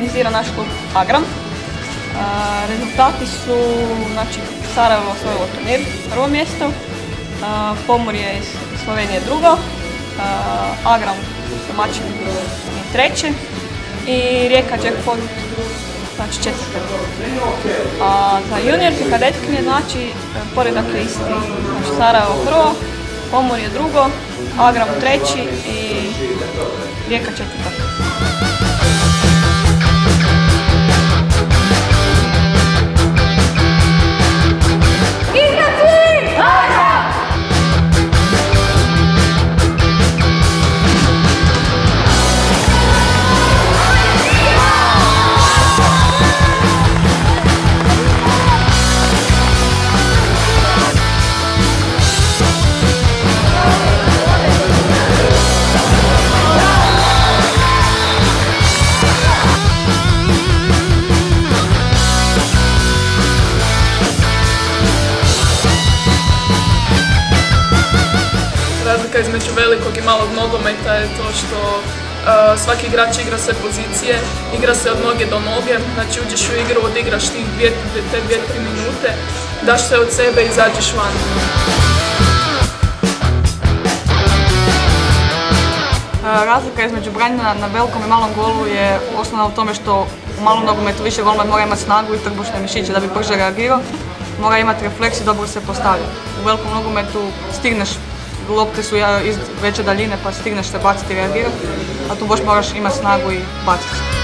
organizira naš klub Agram. Rezultati su, znači, Sarajevo osvojilo turnir, prvo mjesto, Pomorje iz Slovenije drugo, Agram domaćin treće i Rijeka Jackpot, znači četvrte. A za juniorke kadetkinje, znači, poredak je isti, znači Sarajevo prvo, Pomorje drugo, Agram treći i Rijeka četvrta. Razlika između velikog i malog nogometa je to što svaki igrač igra sve pozicije, igra se od noge do noge, znači uđeš u igru, odigraš tih 2-3 minute, daš se od sebe i izađeš van. Razlika između branjenja na velikom i malom golu je osnovna u tome što u malom nogometu više golman mora imati snagu i trbušne mišiće da bi brže reagirao, mora imati refleks i dobro se postaviti. U velikom nogometu stigneš, lopte su iz veće daljine pa stigneš se baciti i reagirati, a tu baš moraš imati snagu i baciti se.